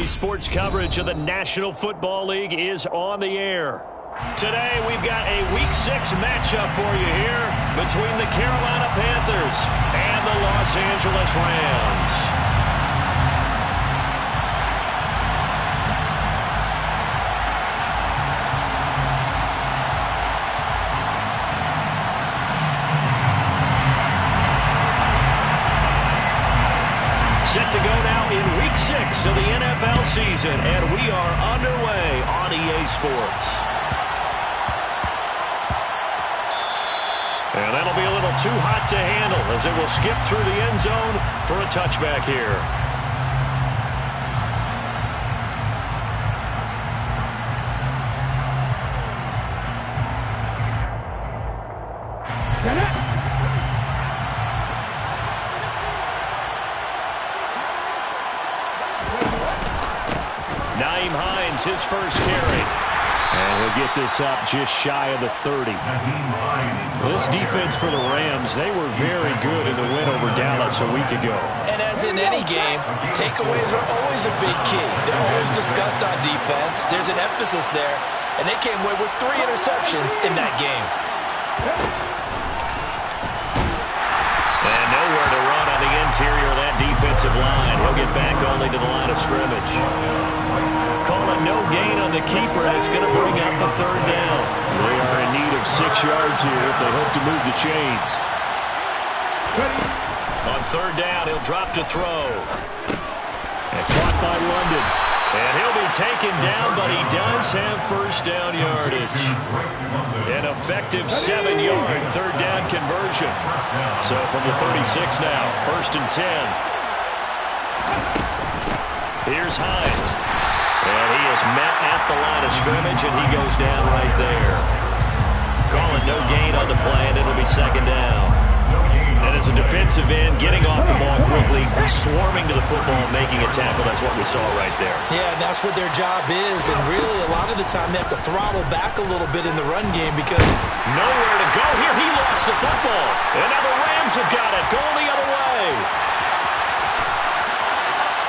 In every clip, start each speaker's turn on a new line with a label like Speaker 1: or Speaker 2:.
Speaker 1: Today's sports coverage of the National Football League is on the air. Today, we've got a Week 6 matchup for you here between the Carolina Panthers and the Los Angeles Rams. Set to go now in Week 6 of the NFL season, and we are underway on EA Sports. And that'll be a little too hot to handle as it will skip through the end zone for a touchback here. His first carry. And he'll get this up just shy of the 30. This defense for the Rams, they were very good in the win over Dallas a week ago.
Speaker 2: And as in any game, takeaways are always a big key. They're always discussed on defense. There's an emphasis there. And they came away with 3 interceptions in that game.
Speaker 1: And nowhere to run on the interior of that defensive line. He'll get back only to the line of scrimmage. Call it no gain on the keeper, and it's going to bring up a 3rd down. They are in need of 6 yards here if they hope to move the chains. On 3rd down, he'll drop to throw. And caught by London. And he'll be taken down, but he does have first down yardage. An effective 7-yard 3rd down conversion. So from the 36 now, 1st and 10. Here's Hines. And he is met at the line of scrimmage, and he goes down right there. Calling no gain on the play, and it'll be 2nd down. And as a defensive end, getting off the ball quickly, swarming to the football, making a tackle, that's what we saw right there.
Speaker 2: Yeah, that's what their job is, and really a lot of the time they have to throttle back a little bit in the run game because
Speaker 1: nowhere to go here. He lost the football, and now the Rams have got it, going the other way.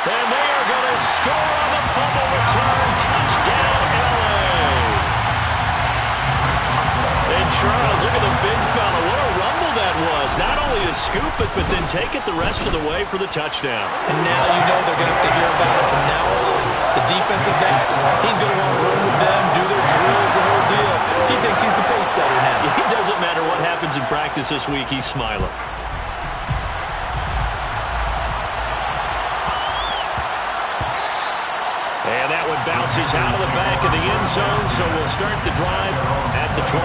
Speaker 1: And they are going to score on the fumble return. Touchdown, LA. And Charles, look at the big fella. What a rumble that was. Not only to scoop it, but then take it the rest of the way for the touchdown.
Speaker 2: And now you know they're going to have to hear about it from now on. The defensive backs, he's going to want to run with them, do their drills, the whole deal. He thinks he's the pace setter now.
Speaker 1: It doesn't matter what happens in practice this week. He's smiling. And that one bounces out of the back of the end zone, so we'll start the drive at the 25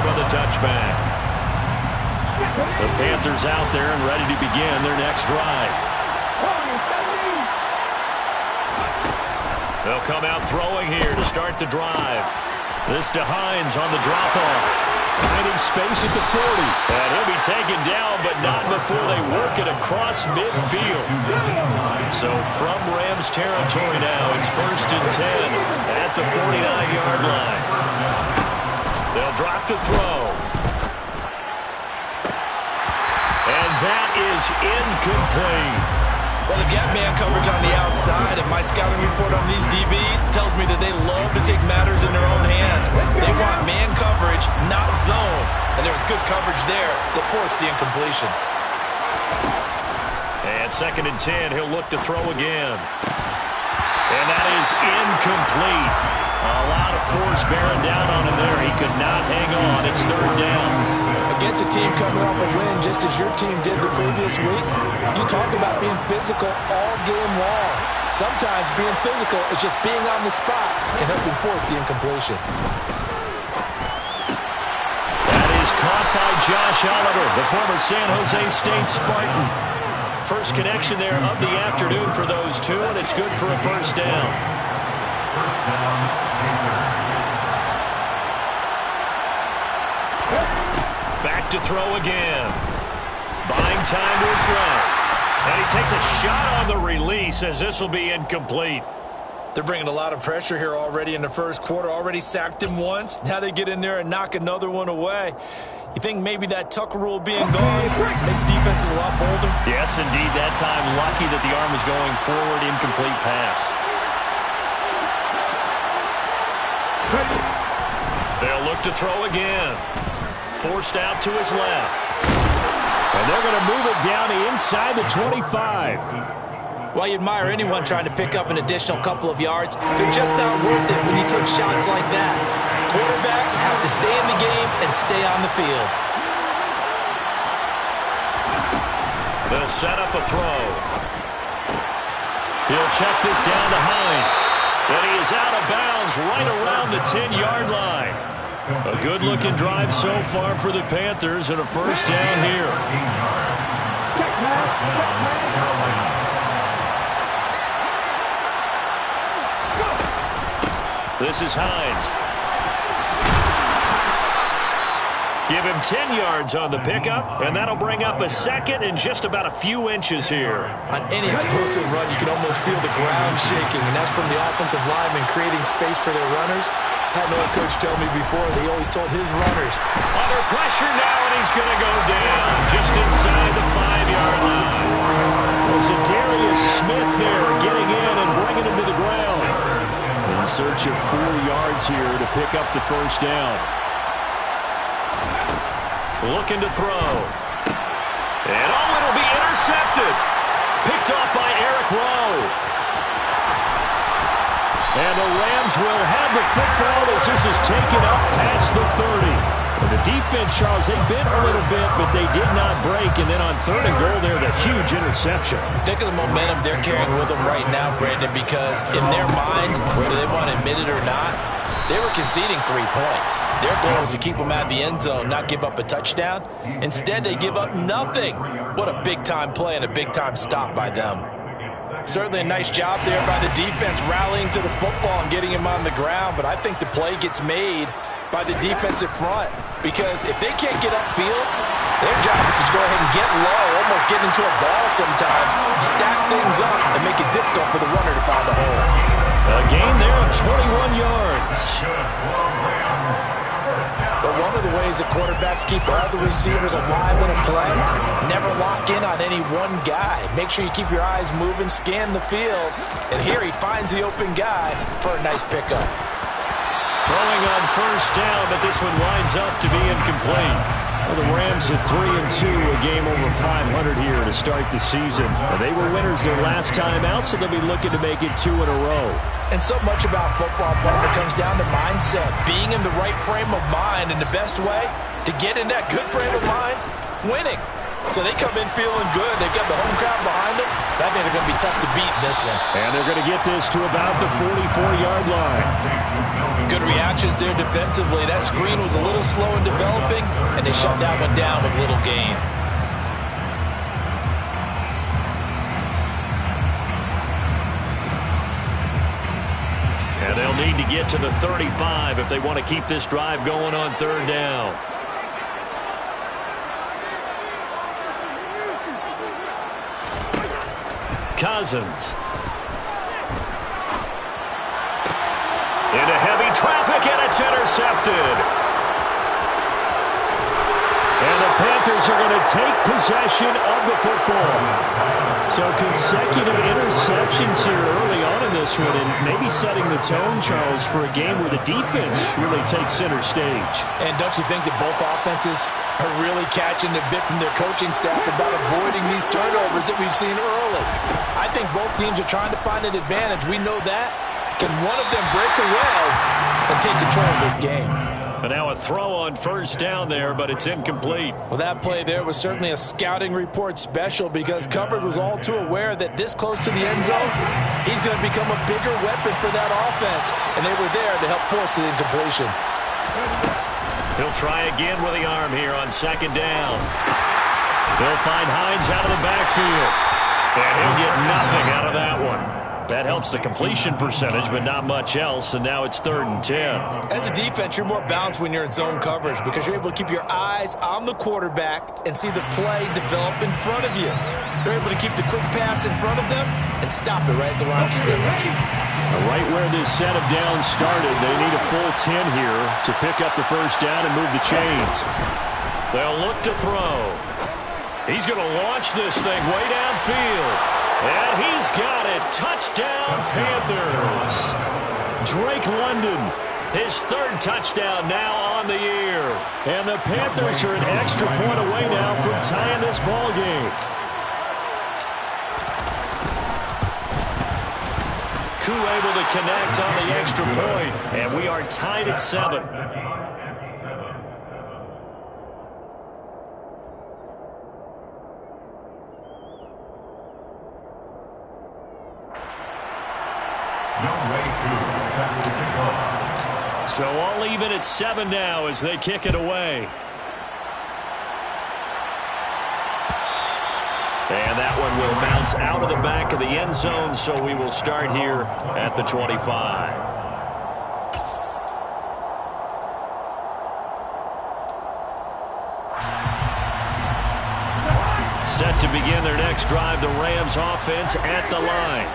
Speaker 1: on the touchback. The Panthers out there and ready to begin their next drive. They'll come out throwing here to start the drive. This to Hines on the drop-off. Finding space at the 40. And he'll be taken down, but not before they work it across midfield. So from Rams territory now, it's 1st and 10 at the 49-yard line. They'll drop to throw. And that is incomplete.
Speaker 2: Well, they've got man coverage on the outside, and my scouting report on these DBs tells me that they love to take matters in their own hands. They want man coverage, not zone. And there was good coverage there that forced the incompletion.
Speaker 1: And 2nd and 10, he'll look to throw again. And that is incomplete. A lot of force bearing down on him there. He could not hang on. It's 3rd down.
Speaker 2: Against a team coming off a win just as your team did the previous week, you talk about being physical all game long. Sometimes being physical is just being on the spot and helping force the incompletion.
Speaker 1: That is caught by Josh Oliver, the former San Jose State Spartan. First connection there of the afternoon for those two, and it's good for a 1st down. Back to throw again. Buying time was left. And he takes a shot on the release as this will be incomplete.
Speaker 2: They're bringing a lot of pressure here already in the first quarter. Already sacked him once. Now they get in there and knock another one away. You think maybe that Tucker rule being gone makes defenses a lot bolder?
Speaker 1: Yes, indeed. That time lucky that the arm was going forward. Incomplete pass. They'll look to throw again. Forced out to his left. And they're going to move it down to inside the 25.
Speaker 2: Well, you admire anyone trying to pick up an additional couple of yards. They're just not worth it when you take shots like that. Quarterbacks have to stay in the game and stay on the field.
Speaker 1: They'll set up a throw. He'll check this down to Hines. And he is out of bounds right around the 10-yard line. A good-looking drive so far for the Panthers and a first down here. This is Hines. Give him 10 yards on the pickup, and that'll bring up a second and just about a few inches here.
Speaker 2: On any explosive run, you can almost feel the ground shaking, and that's from the offensive linemen creating space for their runners. I had an old coach tell me before, they always told his runners.
Speaker 1: Under pressure now, and he's going to go down just inside the 5-yard line. There's a Darius Smith there getting in and bringing him to the ground. In search of 4 yards here to pick up the first down. Looking to throw. And it'll be intercepted. Picked off by Eric Rowe. And the Rams will have the football as this is taken up past the 30. And the defense, Charles, they bit a little bit, but they did not break. And then on 3rd and goal there, the huge interception.
Speaker 2: Think of the momentum they're carrying with them right now, Brandon, because in their mind, whether they want to admit it or not, they were conceding 3 points. Their goal was to keep them out of the end zone, not give up a touchdown. Instead, they give up nothing. What a big-time play and a big-time stop by them. Certainly a nice job there by the defense rallying to the football and getting him on the ground, but I think the play gets made by the defensive front because if they can't get upfield, their job is to go ahead and get low, almost get into a ball sometimes, stack things up, and make it difficult for the runner to find a hole.
Speaker 1: A gain there of 21 yards.
Speaker 2: But one of the ways that quarterbacks keep all the receivers alive in a play, never lock in on any one guy. Make sure you keep your eyes moving, scan the field, and here he finds the open guy for a nice pickup.
Speaker 1: Throwing on first down, but this one winds up to be incomplete. Well, the Rams at 3-2, a game over 500 here to start the season. They were winners their last time out, so they'll be looking to make it 2 in a row.
Speaker 2: And so much about football, partner, comes down to mindset, being in the right frame of mind, and the best way to get in that good frame of mind, winning. So they come in feeling good. They've got the home crowd behind them. That means they're going to be tough to beat in this one.
Speaker 1: And they're going to get this to about the 44-yard line.
Speaker 2: Good reactions there defensively. That screen was a little slow in developing, and they shut that one down with little gain.
Speaker 1: And they'll need to get to the 35 if they want to keep this drive going on 3rd down. Cousins. Into heavy traffic, and it's intercepted. And the Panthers are going to take possession of the football. So consecutive interceptions here early on in this one, and maybe setting the tone, Charles, for a game where the defense really takes center stage.
Speaker 2: And don't you think that both offenses are really catching the bit from their coaching staff about avoiding these turnovers that we've seen early? I think both teams are trying to find an advantage. We know that. Can one of them break away and take control of this game?
Speaker 1: And now a throw on first down there, but it's incomplete.
Speaker 2: Well, that play there was certainly a scouting report special because coverage was all too aware that this close to the end zone, he's going to become a bigger weapon for that offense. And they were there to help force the incompletion.
Speaker 1: He'll try again with the arm here on 2nd down. They'll find Hines out of the backfield. And he'll get nothing out of that one. That helps the completion percentage, but not much else, and now it's 3rd and 10.
Speaker 2: As a defense, you're more balanced when you're in zone coverage because you're able to keep your eyes on the quarterback and see the play develop in front of you. They're able to keep the quick pass in front of them and stop it right at the line of scrimmage.
Speaker 1: Right where this set of downs started, they need a full 10 here to pick up the first down and move the chains. They'll look to throw. He's going to launch this thing way downfield. And he's got it. Touchdown, Panthers. Drake London His third touchdown now on the year. And the Panthers are an extra point away now from tying this ball game. Koo able to connect on the extra point. And we are tied at 7. So all even at 7 now as they kick it away. And that one will bounce out of the back of the end zone, so we will start here at the 25. Set to begin their next drive, the Rams offense at the line.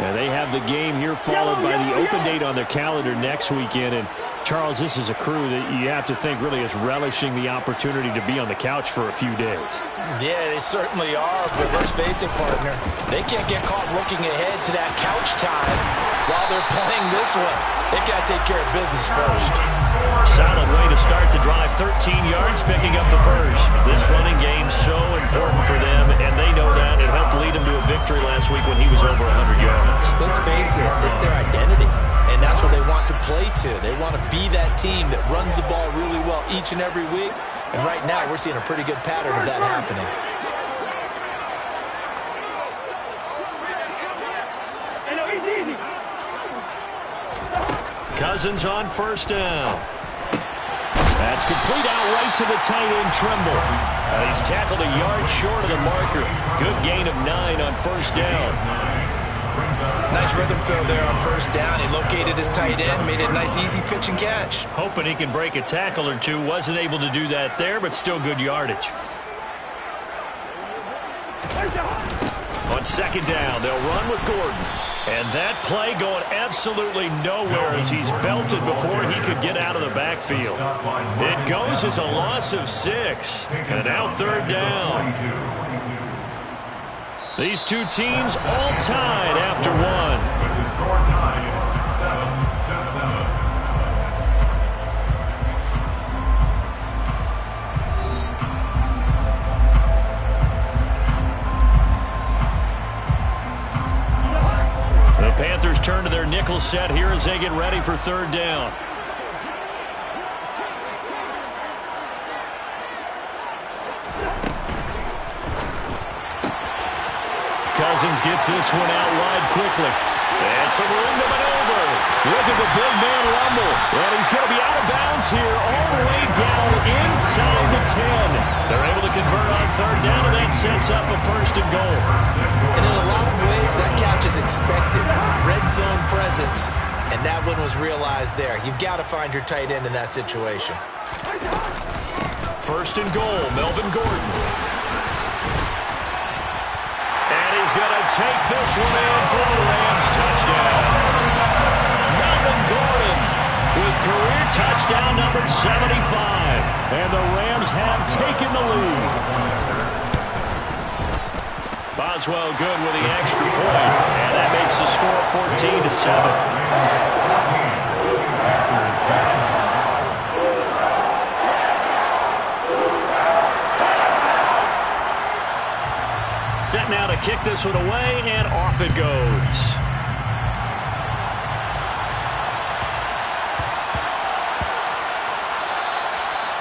Speaker 1: And they have the game here followed by the open date on their calendar next weekend. And, Charles, this is a crew that you have to think really is relishing the opportunity to be on the couch for a few days.
Speaker 2: Yeah, they certainly are, but let's face it, partner. They can't get caught looking ahead to that couch time while they're playing this one. They've got to take care of business first.
Speaker 1: Solid way to start the drive. 13 yards, picking up the first. This running game so important for them, and they know that. It helped lead them to a victory last week when he was over 100 yards.
Speaker 2: Let's face it, it's their identity, and that's what they want to play to. They want to be that team that runs the ball really well each and every week, and right now we're seeing a pretty good pattern of that happening.
Speaker 1: Cousins on first down. That's complete out right to the tight end, Trimble. He's tackled a yard short of the marker. Good gain of 9 on first down.
Speaker 2: Nice rhythm throw there on first down. He located his tight end, made it a nice easy pitch and catch.
Speaker 1: Hoping he can break a tackle or two. Wasn't able to do that there, but still good yardage. On second down, they'll run with Gordon. And that play going absolutely nowhere as he's belted before he could get out of the backfield. It goes as a loss of 6. And now third down. These two teams all tied after one. The Panthers turn to their nickel set here as they get ready for third down. Cousins gets this one out wide quickly. And some room to maneuver. Look at the big man rumble. And he's going to be out of bounds here all the way down inside the 10. They're able to convert on third down, and that sets up a first and goal.
Speaker 2: And in a lot of ways, that catch is expected. Red zone presence. And that one was realized there. You've got to find your tight end in that situation.
Speaker 1: First and goal, Melvin Gordon. He's going to take this one in for a Rams touchdown. Melvin Gordon with career touchdown number 75. And the Rams have taken the lead. Boswell good with the extra point. And that makes the score 14-7. Set now to kick this one away, and off it goes.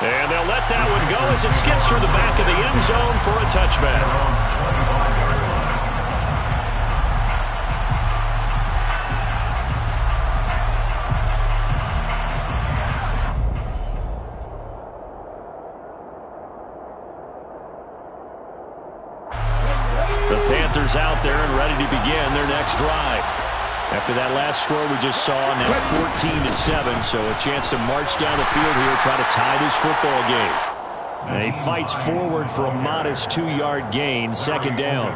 Speaker 1: And they'll let that one go as it skips through the back of the end zone for a touchback. Out there and ready to begin their next drive. After that last score we just saw, now 14-7, so a chance to march down the field here, try to tie this football game. And he fights forward for a modest 2-yard gain, second down.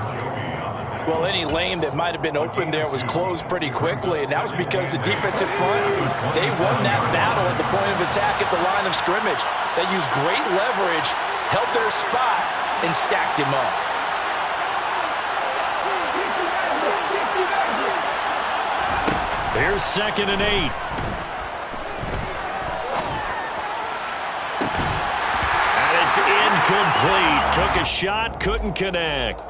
Speaker 2: Well, any lane that might have been open there was closed pretty quickly, and that was because the defensive front, they won that battle at the point of attack at the line of scrimmage. They used great leverage, held their spot, and stacked him up.
Speaker 1: Here's 2nd and 8. It's incomplete. Took a shot, couldn't connect.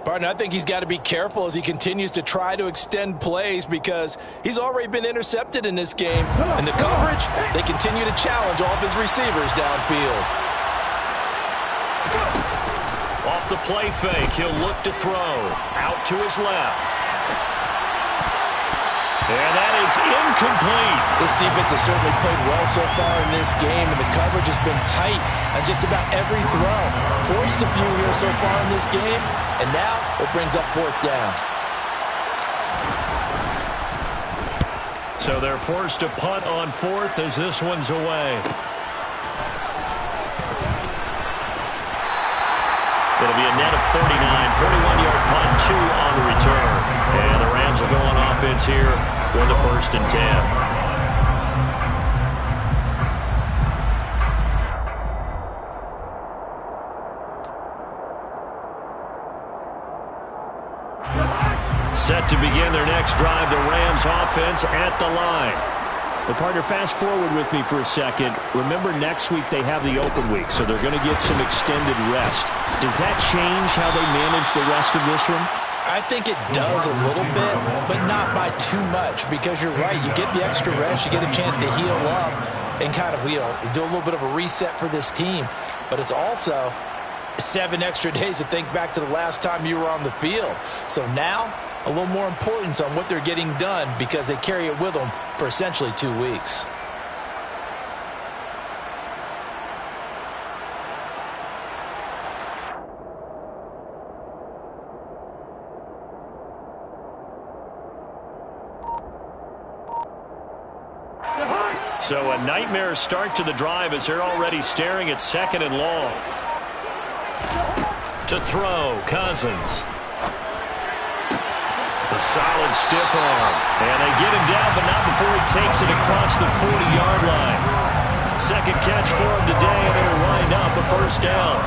Speaker 2: Partner, I think he's got to be careful as he continues to try to extend plays because he's already been intercepted in this game. And the coverage, they continue to challenge all of his receivers downfield.
Speaker 1: Off the play fake, he'll look to throw. Out to his left. And that is incomplete.
Speaker 2: This defense has certainly played well so far in this game, and the coverage has been tight on just about every throw. Forced a few here so far in this game, and now it brings up fourth down.
Speaker 1: So they're forced to punt on fourth as this one's away. It'll be a net of 39, 41-yard punt, 2 on the return. And the Rams will go on offense here with the 1st and 10. Set to begin their next drive, the Rams offense at the line.
Speaker 3: But partner, fast forward with me for a second. Remember, next week they have the open week, so they're going to get some extended rest. Does that change how they manage the rest of this one?
Speaker 2: I think it does a little bit, but not by too much, because you're right. You get the extra rest, you get a chance to heal up and kind of, do a little bit of a reset for this team. But it's also 7 extra days to think back to the last time you were on the field. So now, a little more importance on what they're getting done because they carry it with them for essentially 2 weeks.
Speaker 1: So a nightmare start to the drive as they're already staring at 2nd and long. To throw, Cousins. A solid stiff arm. And they get him down, but not before he takes it across the 40-yard line. 2nd catch for him today, and it'll wind up a 1st down.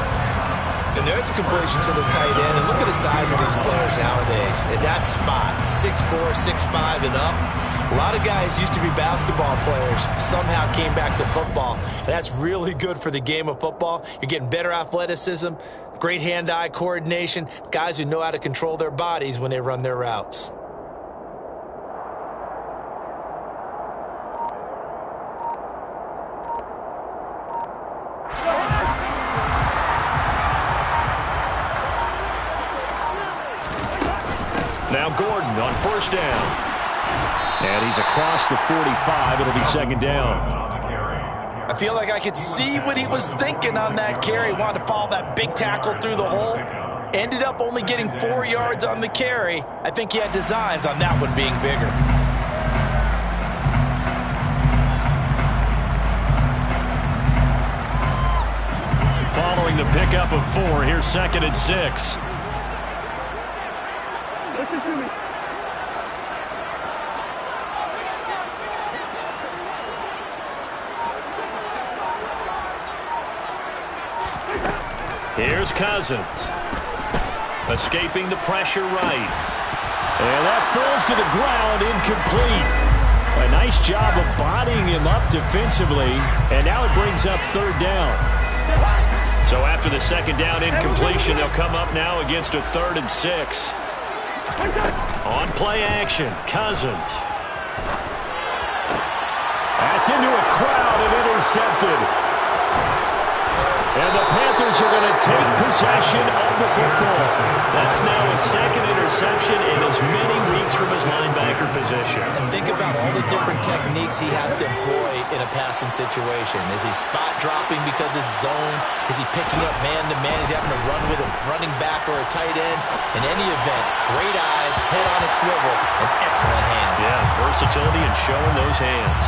Speaker 2: And there's a completion to the tight end. And look at the size of these players nowadays. At that spot, 6'4", 6'5", and up. A lot of guys used to be basketball players, somehow came back to football. And that's really good for the game of football. You're getting better athleticism, great hand-eye coordination, guys who know how to control their bodies when they run their routes.
Speaker 1: Now Gordon on 1st down. And he's across the 45. It'll be 2nd down.
Speaker 2: I feel like I could see what he was thinking on that carry. Wanted to follow that big tackle through the hole. Ended up only getting 4 yards on the carry. I think he had designs on that one being bigger.
Speaker 1: Following the pickup of 4, here's 2nd and 6.
Speaker 4: Listen to me.
Speaker 1: Here's Cousins. Escaping the pressure right. And that falls to the ground, incomplete. A nice job of bodying him up defensively. And now it brings up 3rd down. So after the 2nd down incompletion, they'll come up now against a 3rd and 6. On play action, Cousins. That's into a crowd and intercepted. And the Panthers are going to take possession of the football. That's now his 2nd interception in as many weeks from his linebacker position.
Speaker 2: And think about all the different techniques he has to employ in a passing situation. Is he spot dropping because it's zone? Is he picking up man-to-man? Is he having to run with a running back or a tight end? In any event, great eyes, head on a swivel, and excellent hands.
Speaker 1: Yeah, versatility and showing those hands.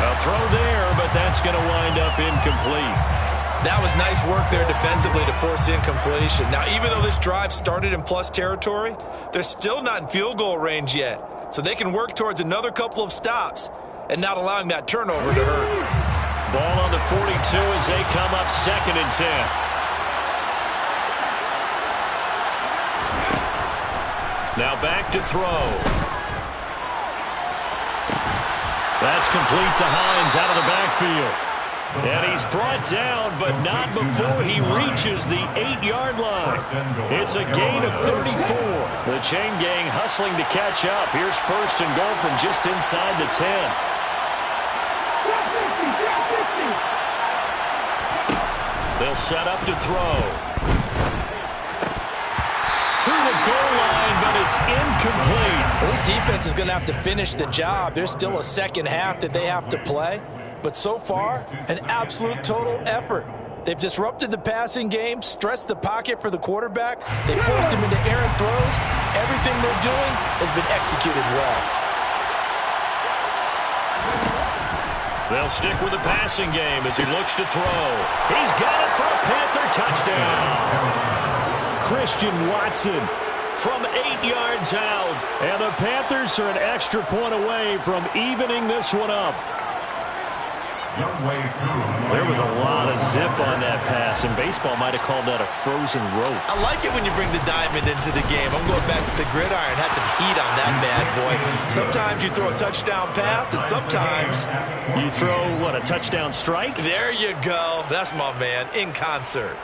Speaker 1: A throw there, but that's going to wind up incomplete.
Speaker 2: That was nice work there defensively to force incompletion. Now, even though this drive started in plus territory, they're still not in field goal range yet. So they can work towards another couple of stops and not allowing that turnover to hurt.
Speaker 1: Ball on the 42 as they come up 2nd and 10. Now back to throw. That's complete to Hines out of the backfield. And he's brought down, but not before he reaches the 8-yard line. It's a gain of 34. The chain gang hustling to catch up. Here's first and goal from just inside the 10. They'll set up to throw. To the goal line, but it's incomplete.
Speaker 2: This defense is going to have to finish the job. There's still a second half that they have to play. But so far, an absolute total effort. They've disrupted the passing game, stressed the pocket for the quarterback. They forced him into errant throws. Everything they're doing has been executed well.
Speaker 1: They'll stick with the passing game as he looks to throw. He's got it for a Panther touchdown. Christian Watson from 8 yards out. And the Panthers are an extra point away from evening this one up. There was a lot of zip on that pass, and baseball might have called that a frozen rope.
Speaker 2: I like it when you bring the diamond into the game. I'm going back to the gridiron. Had some heat on that bad boy. Sometimes you throw a touchdown pass, and sometimes
Speaker 1: you throw, what, a touchdown strike?
Speaker 2: There you go. That's my man, in concert.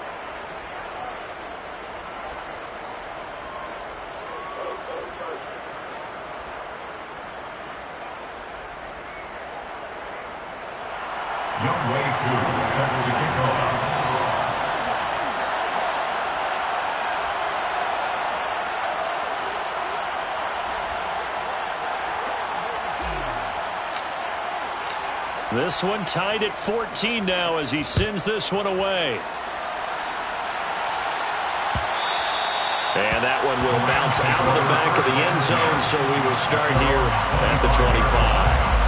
Speaker 1: This one tied at 14 now as he sends this one away. And that one will bounce out of the back of the end zone, so we will start here at the 25.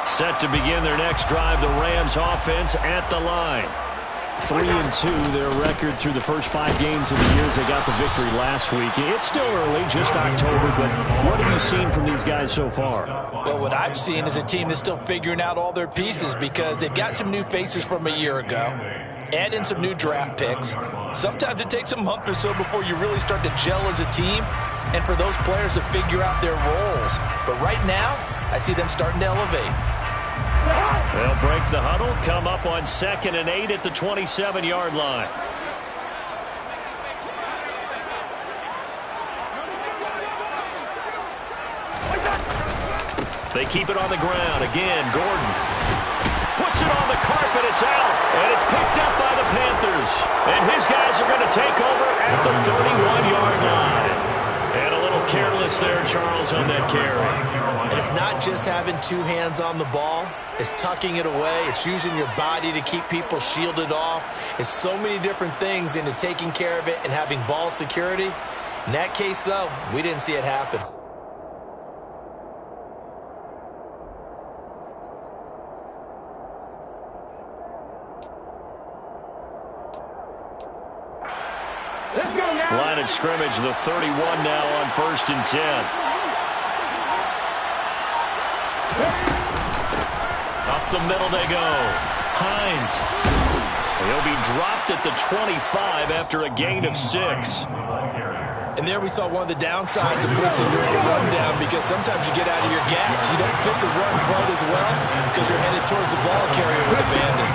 Speaker 1: Set to begin their next drive, the Rams offense at the line. 3-2, their record through the first 5 games of the year as they got the victory last week. It's still early, just October, but what have you seen from these guys so far?
Speaker 2: Well, what I've seen is a team that's still figuring out all their pieces because they've got some new faces from a year ago. Add in some new draft picks. Sometimes it takes a month or so before you really start to gel as a team and for those players to figure out their roles. But right now, I see them starting to elevate.
Speaker 1: They'll break the huddle, come up on 2nd and 8 at the 27-yard line. They keep it on the ground. Again, Gordon puts it on the carpet. It's out, and it's picked up by the Panthers. And his guys are going to take over at the 31-yard line. And a little careless there, Charles, on that carry.
Speaker 2: And it's not just having 2 hands on the ball. It's tucking it away. It's using your body to keep people shielded off. It's so many different things into taking care of it and having ball security. In that case, though, we didn't see it happen.
Speaker 1: Line of scrimmage, the 31 now on 1st and 10. Up the middle they go. Hines. He'll be dropped at the 25 after a gain of 6.
Speaker 2: And there we saw one of the downsides of blitzing during a rundown because sometimes you get out of your gaps. You don't fit the run quite as well because you're headed towards the ball carrier with abandon.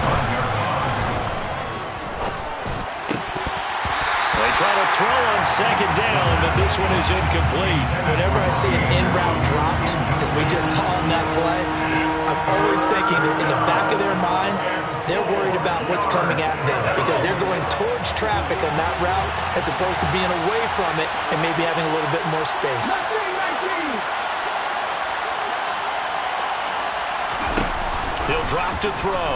Speaker 1: They try to throw on 2nd down, but this one is incomplete.
Speaker 2: Whenever I see an end route dropped, as we just saw in that play, I'm always thinking that in the back of their mind, they're worried about what's coming at them because they're going towards traffic on that route as opposed to being away from it and maybe having a little bit more space.
Speaker 1: He'll drop to throw.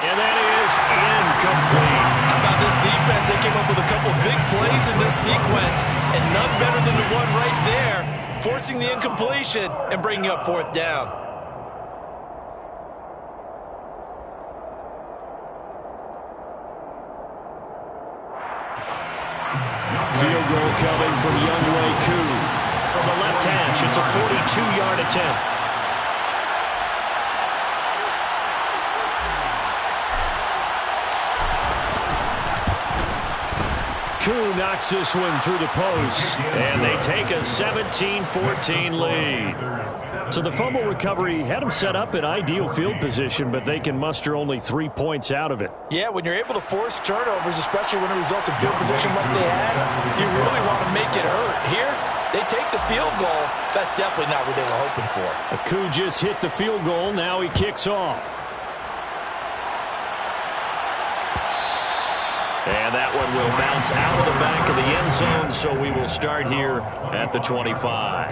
Speaker 1: And that is incomplete.
Speaker 2: How about this defense? They came up with a couple of big plays in this sequence, and none better than the one right there, forcing the incompletion and bringing up 4th down.
Speaker 1: Field goal coming from Younghoe Koo.
Speaker 3: from the left hash. It's a 42-yard attempt. Koo knocks this one through the post, and they take a 17-14 lead. So the fumble recovery had them set up in ideal field position, but they can muster only 3 points out of it.
Speaker 2: Yeah, when you're able to force turnovers, especially when it results in field position like they had, you really want to make it hurt. Here, they take the field goal. That's definitely not what they were hoping for.
Speaker 3: Koo just hit the field goal. Now he kicks off. And that one will bounce out of the back of the end zone, so we will start here at the 25.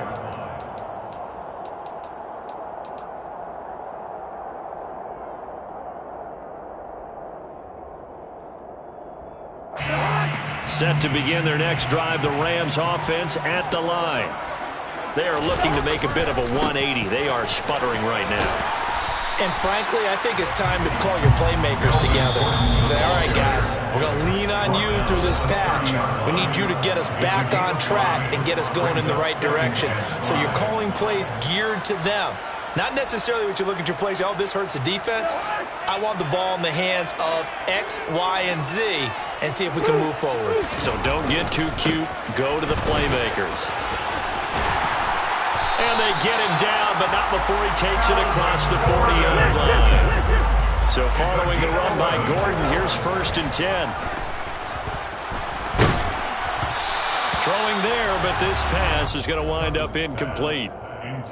Speaker 3: Set to begin their next drive, the Rams offense at the line. They are looking to make a bit of a 180. They are sputtering right now.
Speaker 2: And frankly, I think it's time to call your playmakers together and say, all right, guys, we're going to lean on you through this patch. We need you to get us back on track and get us going in the right direction. So you're calling plays geared to them. Not necessarily what you look at your plays, oh, this hurts the defense. I want the ball in the hands of X, Y, and Z and see if we can move forward.
Speaker 3: So don't get too cute. Go to the playmakers. And they get him down, but not before he takes it across the 40-yard line. So following the run by Gordon, here's 1st and 10. Throwing there, but this pass is going to wind up incomplete.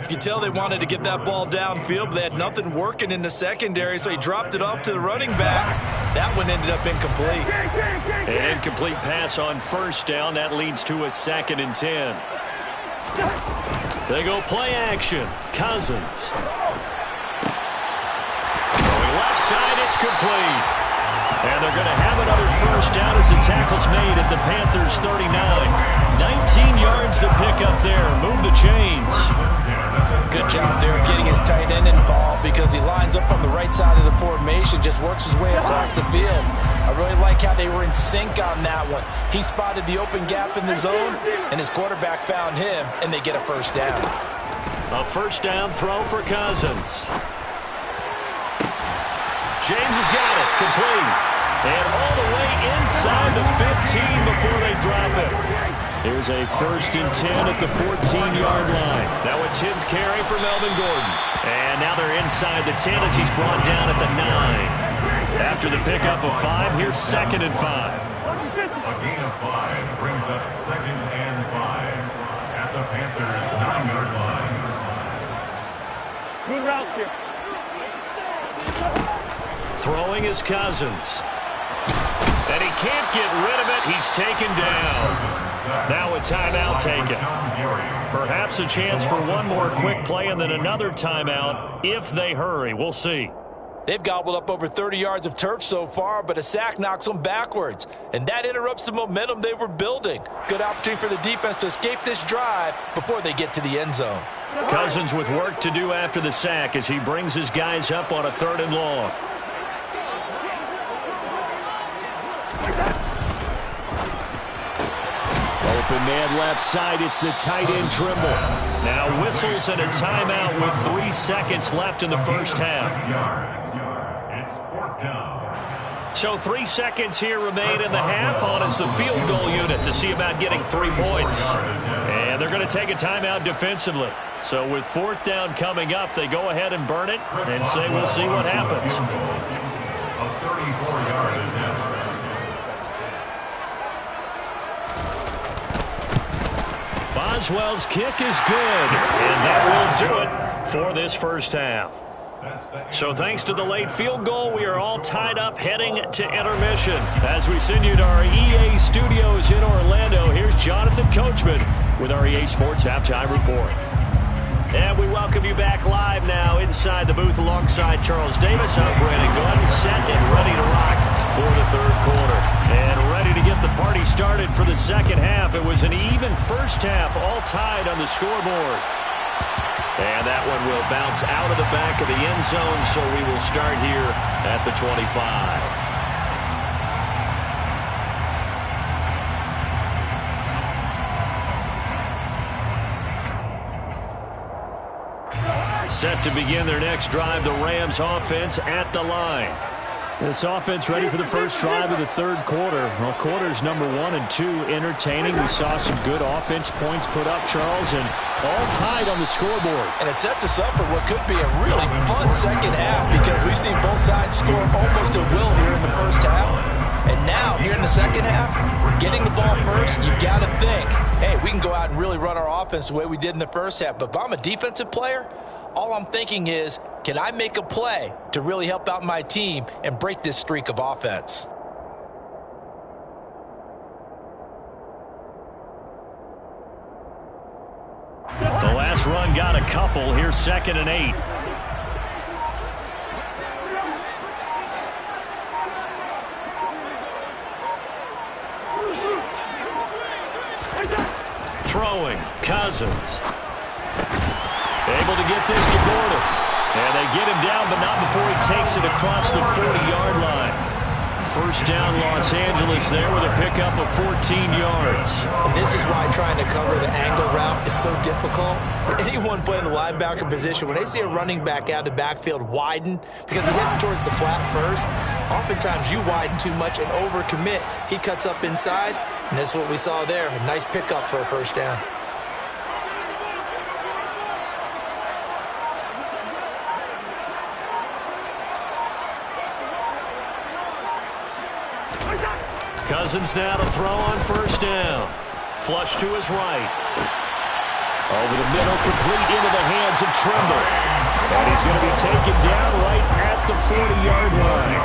Speaker 2: You can tell they wanted to get that ball downfield, but they had nothing working in the secondary, so he dropped it off to the running back. That one ended up incomplete.
Speaker 3: An incomplete pass on 1st down. That leads to a 2nd and 10. They go play action. Cousins. Going left side, it's complete. And they're going to have another 1st down as the tackle's made at the Panthers' 39. 19 yards to pick up there. Move the chains.
Speaker 2: Good job there getting his tight end involved because he lines up on the right side of the formation, just works his way across the field. I really like how they were in sync on that one. He spotted the open gap in the zone, and his quarterback found him, and they get a 1st down.
Speaker 3: A 1st down throw for Cousins. James has got it. Complete. And all the way inside the 15 before they drop it. Here's a 1st and 10 at the 14-yard line. Now a 10th carry for Melvin Gordon. And now they're inside the 10 as he's brought down at the 9. After the pickup of 5, here's 2nd and 5.
Speaker 4: A gain of 5 brings up 2nd and 5 at the Panthers' 9-yard line.
Speaker 5: Good route here.
Speaker 3: Throwing is Cousins. And he can't get rid of it. He's taken down. Now a timeout taken. Perhaps a chance for one more quick play and then another timeout if they hurry. We'll see.
Speaker 2: They've gobbled up over 30 yards of turf so far, but a sack knocks them backwards. And that interrupts the momentum they were building. Good opportunity for the defense to escape this drive before they get to the end zone.
Speaker 3: Cousins with work to do after the sack as he brings his guys up on a 3rd and long. Open man left side. It's the tight end Trimble. Now whistles and a timeout with 3 seconds left in the 1st half.
Speaker 4: It's 4th down.
Speaker 3: So 3 seconds here remain in the half on as the field goal unit to see about getting 3 points. And they're going to take a timeout defensively. So with 4th down coming up, they go ahead and burn it and say we'll see what happens.
Speaker 4: A 34-yard attempt.
Speaker 3: Boswell's kick is good, and that will do it for this 1st half. So thanks to the late field goal, we are all tied up heading to intermission. As we send you to our EA studios in Orlando, here's Jonathan Coachman with our EA Sports Halftime Report. And we welcome you back live now inside the booth alongside Charles Davis. I'm Brandon Glenn, set and ready to rock for the 3rd quarter. And ready to get the party started for the 2nd half. It was an even 1st half, all tied on the scoreboard. And that one will bounce out of the back of the end zone, so we will start here at the 25. Set to begin their next drive, the Rams offense at the line. This offense ready for the first drive of the third quarter. Well, quarters number 1 and 2 entertaining. We saw some good offense points put up, Charles, and all tied on the scoreboard.
Speaker 2: And it sets us up for what could be a really fun second half because we've seen both sides score almost at will here in the first half. And now, here in the second half, getting the ball first, you've got to think, hey, we can go out and really run our offense the way we did in the first half. But if I'm a defensive player, all I'm thinking is, can I make a play to really help out my team and break this streak of offense?
Speaker 3: The last run got a couple. Here's 2nd and 8. Throwing, Cousins. Able to get this to Gordon. And they get him down, but not before he takes it across the 40-yard line. First down, Los Angeles there with a pickup of 14 yards.
Speaker 2: And this is why trying to cover the angle route is so difficult. Anyone playing the linebacker position, when they see a running back out of the backfield widen, because he heads towards the flat first, oftentimes you widen too much and overcommit. He cuts up inside, and that's what we saw there. A nice pickup for a first down.
Speaker 3: Cousins now to throw on first down. Flush to his right. Over the middle, complete into the hands of Trimble. And he's going to be taken down right at the 40-yard line.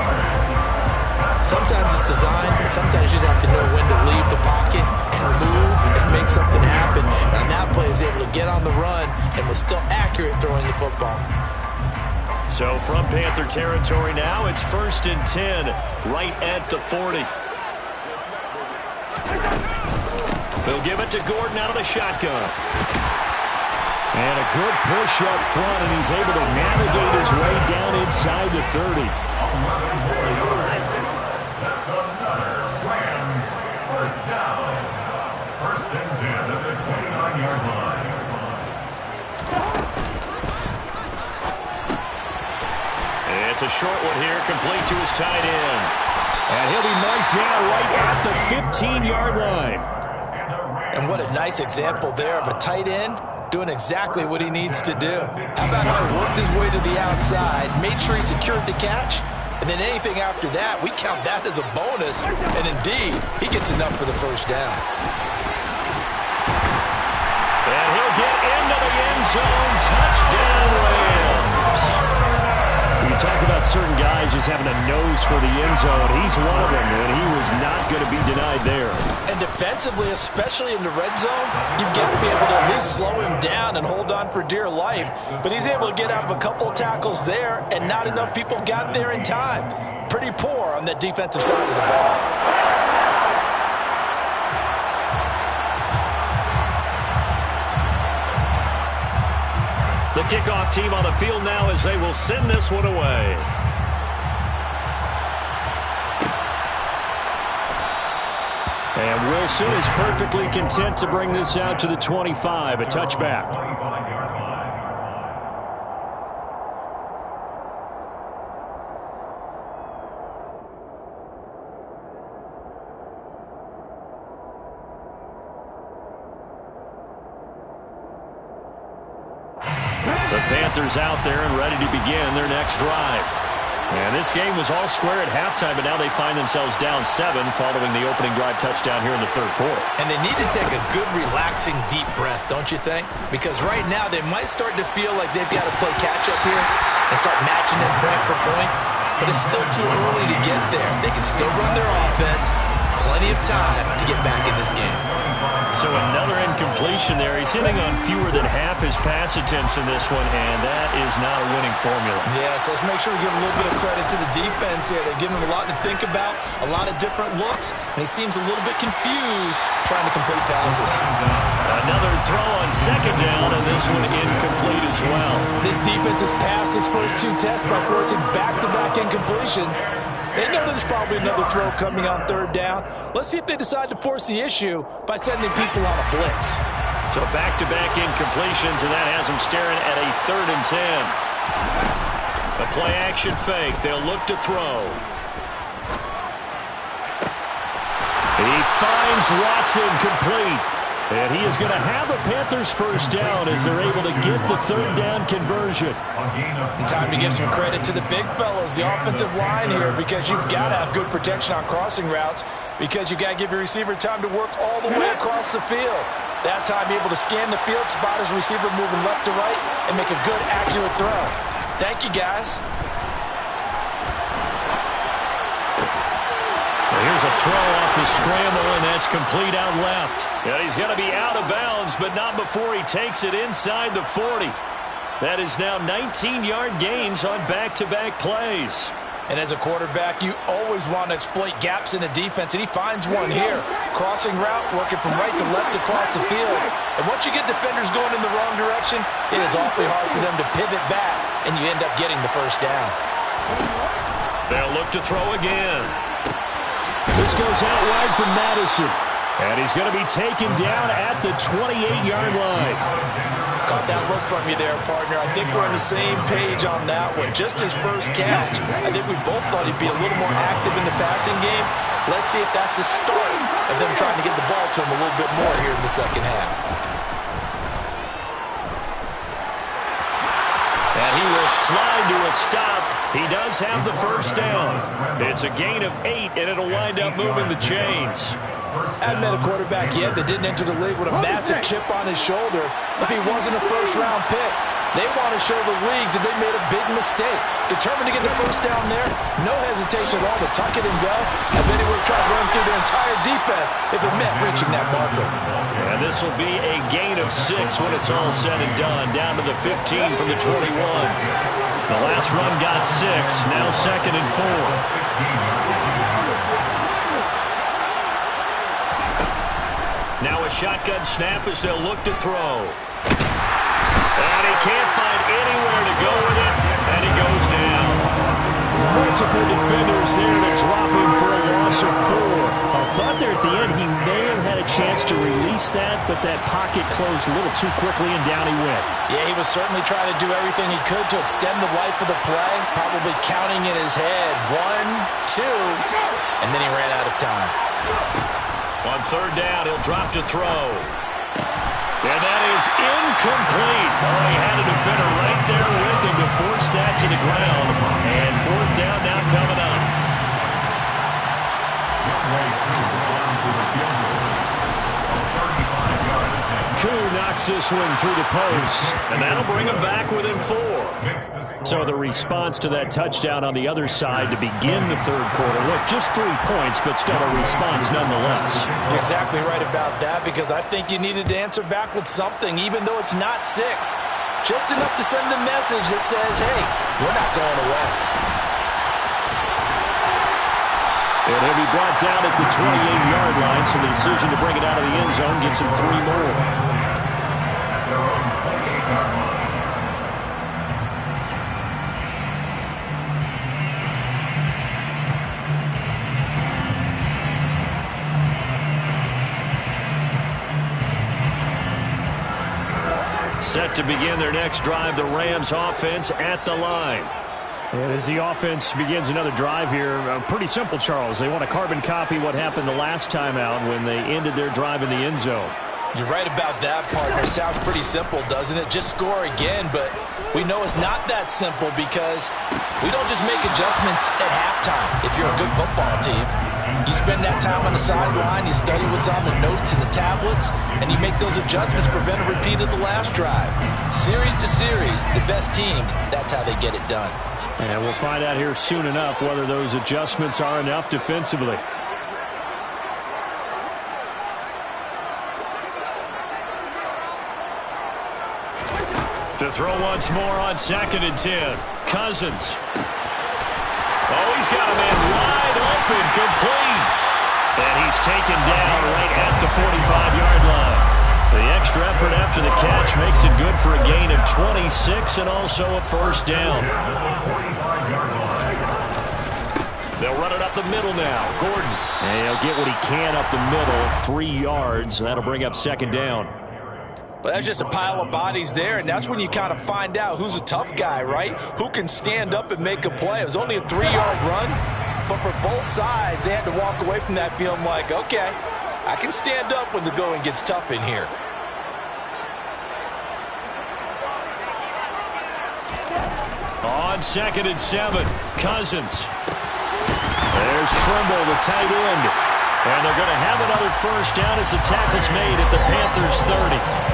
Speaker 2: Sometimes it's designed, and sometimes you just have to know when to leave the pocket and move and make something happen. And on that play, he was able to get on the run and was still accurate throwing the football.
Speaker 3: So from Panther territory now, it's 1st and 10 right at the 40. They'll give it to Gordon out of the shotgun. And a good push up front, and he's able to navigate his way down inside the 30.
Speaker 4: That's another Rams first down. 1st and 10 at the 29-yard line.
Speaker 3: It's a short one here, complete to his tight end. And he'll be marked down right at the 15-yard line.
Speaker 2: And what a nice example there of a tight end doing exactly what he needs to do. How about how he worked his way to the outside, made sure he secured the catch, and then anything after that, we count that as a bonus. And indeed, he gets enough for the first down.
Speaker 3: And he'll get into the end zone. Touchdown, Rams. You talk about certain guys just having a nose for the end zone. He's one of them, and he was not going to be denied there.
Speaker 2: And defensively, especially in the red zone, you've got to be able to at least slow him down and hold on for dear life. But he's able to get out of a couple of tackles there, and not enough people got there in time. Pretty poor on that defensive side of the ball.
Speaker 3: The kickoff team on the field now as they will send this one away. And Wilson is perfectly content to bring this out to the 25, a touchback. The Panthers out there and ready to begin their next drive. And this game was all square at halftime, but now they find themselves down 7 following the opening drive touchdown here in the third quarter.
Speaker 2: And they need to take a good, relaxing, deep breath, don't you think? Because right now they might start to feel like they've got to play catch-up here and start matching it point for point. But it's still too early to get there. They can still run their offense. Plenty of time to get back in this game.
Speaker 3: So another incompletion there. He's hitting on fewer than half his pass attempts in this one, and that is not a winning formula.
Speaker 2: Yeah, so let's make sure we give a little bit of credit to the defense here. They're giving him a lot to think about, a lot of different looks, and he seems a little bit confused trying to complete passes.
Speaker 3: Another throw on second down, and this one incomplete as well.
Speaker 2: This defense has passed its first 2 tests by forcing back-to-back incompletions. They know there's probably another throw coming on third down. Let's see if they decide to force the issue by sending people on a blitz.
Speaker 3: So back-to-back incompletions, and that has them staring at a 3rd and 10. A play-action fake. They'll look to throw. He finds Watson complete. And he is going to have a Panthers first down as they're able to get the 3rd down conversion.
Speaker 2: Time to give some credit to the big fellows, the offensive line here, because you've got to have good protection on crossing routes, because you've got to give your receiver time to work all the way across the field. That time, be able to scan the field, spot his receiver moving left to right, and make a good, accurate throw. Thank you, guys.
Speaker 3: Here's a throw off the scramble, and that's complete out left. And he's going to be out of bounds, but not before he takes it inside the 40. That is now 19-yard gains on back-to-back plays.
Speaker 2: And as a quarterback, you always want to exploit gaps in the defense, and he finds one here. Crossing route, working from right to left across the field. And once you get defenders going in the wrong direction, it is awfully hard for them to pivot back, and you end up getting the first down.
Speaker 3: They'll look to throw again. This goes out wide from Madison. And he's going to be taken down at the 28-yard line.
Speaker 2: Caught that look from you there, partner. I think we're on the same page on that one. Just his first catch. I think we both thought he'd be a little more active in the passing game. Let's see if that's the start of them trying to get the ball to him a little bit more here in the second half.
Speaker 3: And he will slide to a stop. He does have the first down. It's a gain of 8, and it'll wind up moving the chains.
Speaker 2: I haven't met a quarterback yet that didn't enter the league with a massive chip on his shoulder if he wasn't a first-round pick. They want to show the league that they made a big mistake. Determined to get the first down there, no hesitation at all to tuck it and go. I bet he would have tried to run through their entire defense if it meant reaching that marker.
Speaker 3: And this will be a gain of 6 when it's all said and done, down to the 15 from the 21. The last run got 6, now 2nd and 4. Now a shotgun snap as they'll look to throw. And he can't find anywhere to go with it, and he goes down. Multiple defenders there to drop him for a loss of 4. I thought there at the end he may have had a chance to release that, but that pocket closed a little too quickly, and down he went.
Speaker 2: Yeah, he was certainly trying to do everything he could to extend the life of the play, probably counting in his head 1, 2, and then he ran out of time.
Speaker 3: On 3rd down, he'll drop to throw. And that is incomplete. Oh, he had a defender right there with him to force that to the ground. And 4th down now coming up. Koo knocks this one through the post. And that'll bring him back within 4. So the response to that touchdown on the other side to begin the 3rd quarter. Look, just 3 points, but still a response nonetheless.
Speaker 2: You're exactly right about that, because I think you needed to answer back with something, even though it's not 6. Just enough to send a message that says, hey, we're not going away.
Speaker 3: And he'll be brought down at the 28-yard line, so the decision to bring it out of the end zone gets him 3 more. Set to begin their next drive, the Rams offense at the line. And as the offense begins another drive here, pretty simple, Charles. They want to carbon copy what happened the last time out when they ended their drive in the end zone.
Speaker 2: You're right about that, partner. Sounds pretty simple, doesn't it? Just score again, but we know it's not that simple because we don't just make adjustments at halftime if you're a good football team. You spend that time on the sideline, you study what's on the notes and the tablets, and you make those adjustments, prevent a repeat of the last drive. Series to series, the best teams, that's how they get it done.
Speaker 3: And we'll find out here soon enough whether those adjustments are enough defensively. To throw once more on 2nd and 10. Cousins. Oh, he's got a man wide open, complete. And he's taken down right at the 45-yard line. The extra effort after the catch makes it good for a gain of 26 and also a first down. They'll run it up the middle now. Gordon. And he'll get what he can up the middle, 3 yards. That'll bring up 2nd down.
Speaker 2: Well, that's just a pile of bodies there, and that's when you kind of find out who's a tough guy, right? Who can stand up and make a play. It was only a 3-yard run, but for both sides, they had to walk away from that feeling like, okay, I can stand up when the going gets tough in here.
Speaker 3: On 2nd and 7, Cousins. There's Trimble, the tight end. And they're going to have another first down as the tackle's made at the Panthers' 30.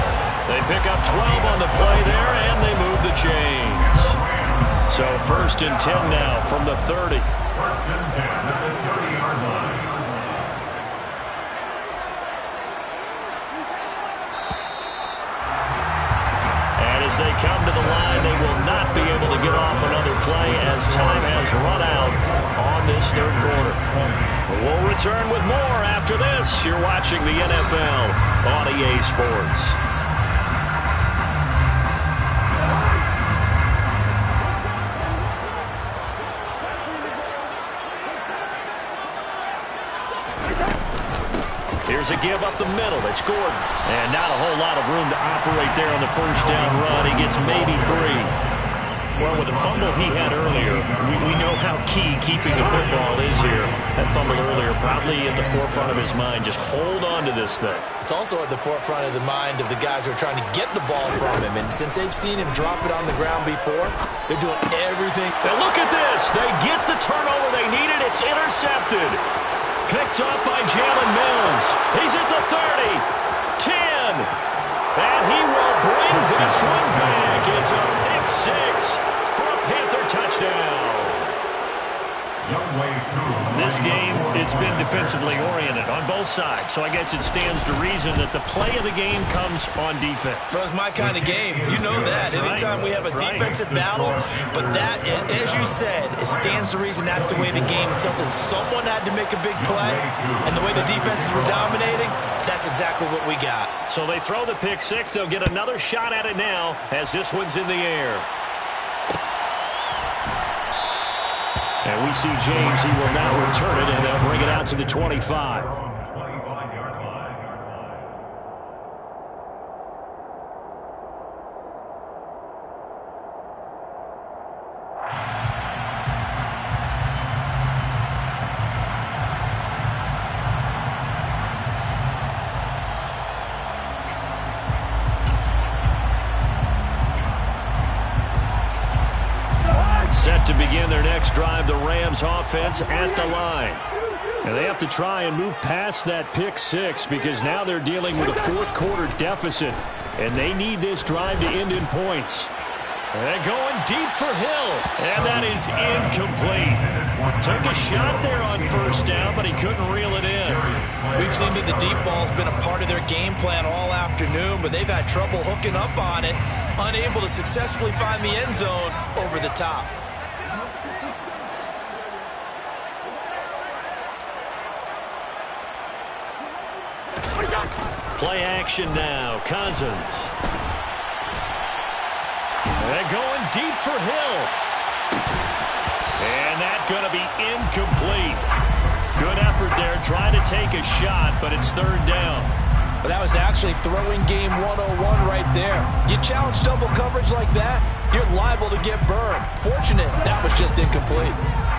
Speaker 3: They pick up 12 on the play there, and they move the chains. So 1st and 10 now from the 30.
Speaker 4: 1st and 10 at the 30-yard line.
Speaker 3: And as they come to the line, they will not be able to get off another play as time has run out on this 3rd quarter. We'll return with more after this. You're watching the NFL on EA Sports. Here's a give up the middle. It's Gordon. And not a whole lot of room to operate there on the first down run. He gets maybe 3. Well, with the fumble he had earlier, we know how key keeping the football is here. That fumble earlier probably at the forefront of his mind. Just hold on to this thing.
Speaker 2: It's also at the forefront of the mind of the guys who are trying to get the ball from him. And since they've seen him drop it on the ground before, they're doing everything.
Speaker 3: Now look at this. They get the turnover they needed. It's intercepted. Picked up by Jalen Mills. He's at the 30, 10, and he will bring this one back. It's a pick 6 for a Panther touchdown. This game, it's been defensively oriented on both sides, so I guess it stands to reason that the play of the game comes on defense.
Speaker 2: So it's my kind of game. You know that. Anytime we have a defensive battle, but that, as you said, it stands to reason that's the way the game tilted. Someone had to make a big play, and the way the defenses were dominating, that's exactly what we got.
Speaker 3: So they throw the pick 6. They'll get another shot at it now as this one's in the air. And we see James. He will now return it, and they'll bring it out to the 25. Set to begin their next drive, the Rams offense at the line. And they have to try and move past that pick 6 because now they're dealing with a 4th quarter deficit. And they need this drive to end in points. And going deep for Hill. And that is incomplete. Took a shot there on 1st down, but he couldn't reel it in.
Speaker 2: We've seen that the deep ball's been a part of their game plan all afternoon, but they've had trouble hooking up on it, unable to successfully find the end zone over the top.
Speaker 3: Play action now. Cousins. They're going deep for Hill. And that's going to be incomplete. Good effort there, trying to take a shot, but it's 3rd down.
Speaker 2: But that was actually throwing game 101 right there. You challenge double coverage like that, you're liable to get burned. Fortunate, that was just incomplete.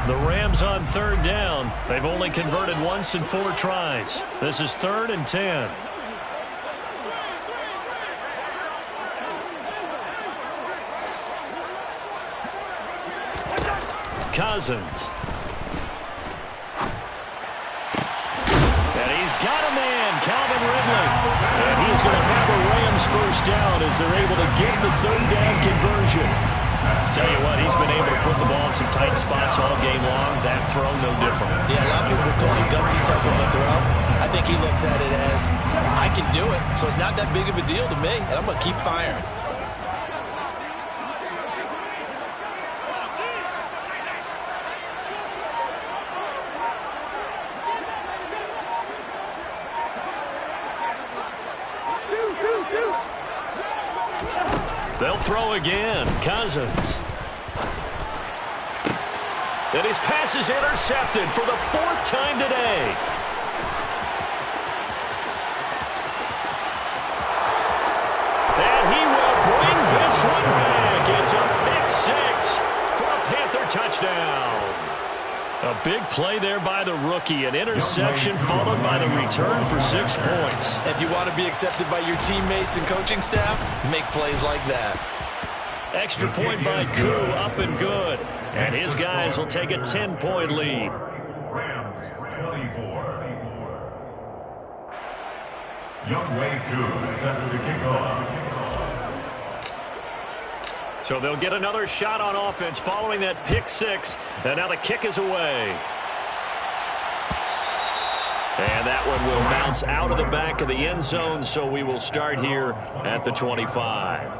Speaker 3: The Rams on 3rd down. They've only converted once in 4 tries. This is 3rd and 10. Cousins. And he's got a man, Calvin Ridley. And he's going to have a Rams first down as they're able to get the 3rd down conversion. Tell you what, he's been able to put the ball in some tight spots all game long. That throw, no different.
Speaker 2: Yeah, a lot of people would call him gutsy type of a throw. I think he looks at it as, I can do it, so it's not that big of a deal to me, and I'm going to keep firing.
Speaker 3: They'll throw again. Cousins. And his pass is intercepted for the 4th time today. Big play there by the rookie. An interception followed by the return for 6 points.
Speaker 2: If you want to be accepted by your teammates and coaching staff, make plays like that.
Speaker 3: Extra point by Koo, up and good. And his guys will take a 10-point lead.
Speaker 4: Rams 24. Youngway Koo set to kick off.
Speaker 3: So they'll get another shot on offense following that pick six. And now the kick is away. And that one will bounce out of the back of the end zone, so we will start here at the 25.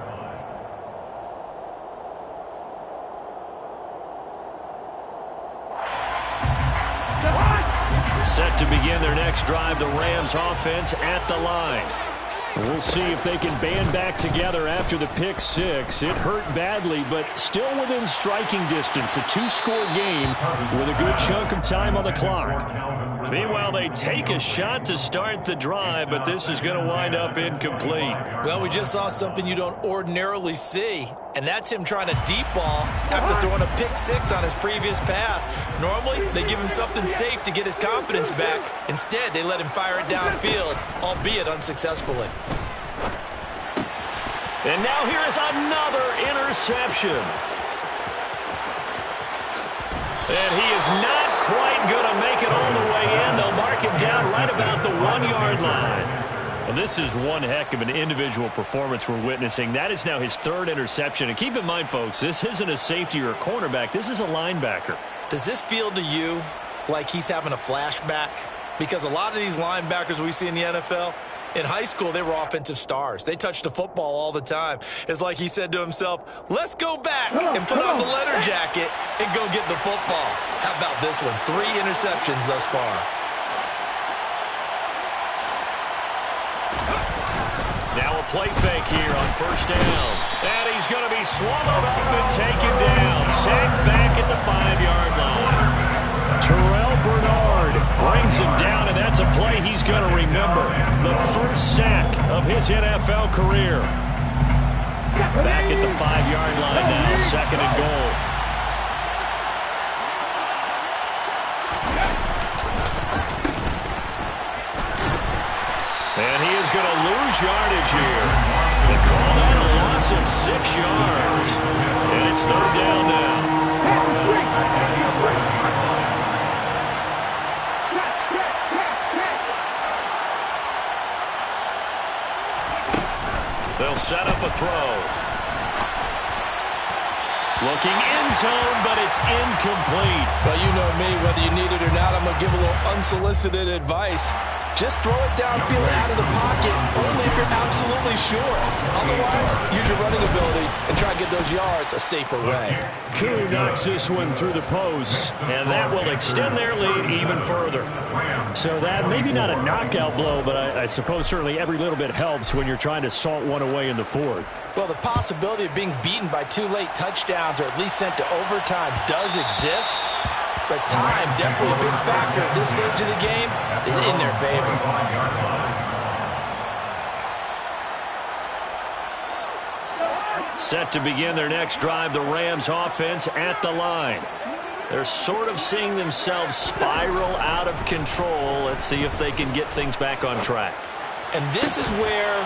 Speaker 3: Set to begin their next drive, the Rams offense at the line. We'll see if they can band back together after the pick six. It hurt badly, but still within striking distance. A 2-score game with a good chunk of time on the clock. Meanwhile, they take a shot to start the drive, but this is going to wind up incomplete.
Speaker 2: Well, we just saw something you don't ordinarily see, and that's him trying to deep ball after throwing a pick six on his previous pass. Normally, they give him something safe to get his confidence back. Instead, they let him fire it downfield, albeit unsuccessfully.
Speaker 3: And now here is another interception. And he is not quite going to make it all the way in. They'll mark him down right about the 1-yard line. And this is one heck of an individual performance we're witnessing. That is now his 3rd interception. And keep in mind, folks, this isn't a safety or a cornerback. This is a linebacker.
Speaker 2: Does this feel to you like he's having a flashback? Because a lot of these linebackers we see in the NFL, in high school, they were offensive stars. They touched the football all the time. It's like he said to himself, let's go back and put on the letter jacket and go get the football. How about this one? 3 interceptions thus far.
Speaker 3: Now a play fake here on first down. And he's going to be swallowed up and taken down. Sacked back at the 5-yard line. Terrell Bernard brings him down, and that's a play he's going to remember. The first sack of his NFL career. Back at the 5-yard line now, 2nd and goal. And he is going to lose yardage here. They call that a loss of 6 yards. And it's 3rd down now. They'll set up a throw. Looking end zone, but it's incomplete.
Speaker 2: Well, you know me, whether you need it or not, I'm going to give a little unsolicited advice. Just throw it downfield out of the pocket, only if you're absolutely sure. Otherwise, use your running ability and try to get those yards a safer way.
Speaker 3: Koo knocks this one through the post, and that will extend their lead even further. So that maybe not a knockout blow, but I suppose certainly every little bit helps when you're trying to salt one away in the 4th.
Speaker 2: Well, the possibility of being beaten by 2 late touchdowns or at least sent to overtime does exist. But time, definitely a big factor at this stage of the game, is in their favor.
Speaker 3: Set to begin their next drive, the Rams offense at the line. They're sort of seeing themselves spiral out of control. Let's see if they can get things back on track.
Speaker 2: And this is where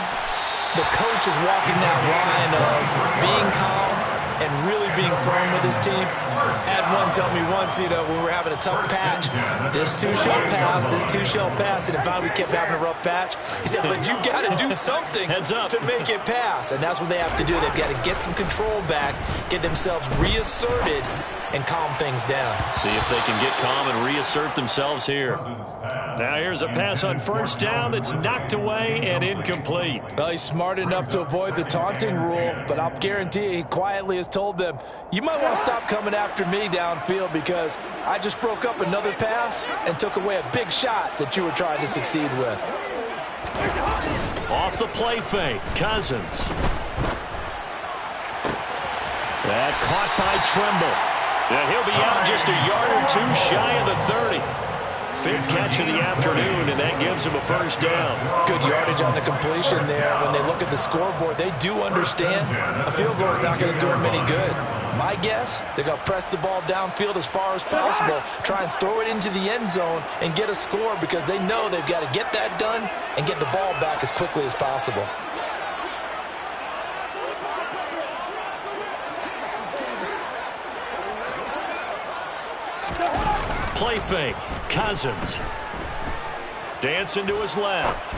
Speaker 2: the coach is walking that line of being calm and really being firm with his team. Had one tell me once, when we were having a tough patch, this too shall pass, this too shall pass, and if finally we kept having a rough patch, he said, but you got to do something to make it pass, and that's what they have to do. They've got to get some control back, get themselves reasserted, and calm things down.
Speaker 3: See if they can get calm and reassert themselves here. Now here's a pass on first down that's knocked away and incomplete.
Speaker 2: Well, he's smart enough to avoid the taunting rule, but I'll guarantee he quietly has told them, you might want to stop coming after me downfield because I just broke up another pass and took away a big shot that you were trying to succeed with.
Speaker 3: Off the play fake, Cousins. That caught by Trimble. And he'll be out just a yard or 2 shy of the 30. fifth catch of the afternoon, and that gives him a first down.
Speaker 2: Good yardage on the completion there. When they look at the scoreboard, they do understand a field goal is not going to do them any good. My guess, they're going to press the ball downfield as far as possible, try and throw it into the end zone and get a score because they know they've got to get that done and get the ball back as quickly as possible.
Speaker 3: Play fake. Cousins. Dancing to his left.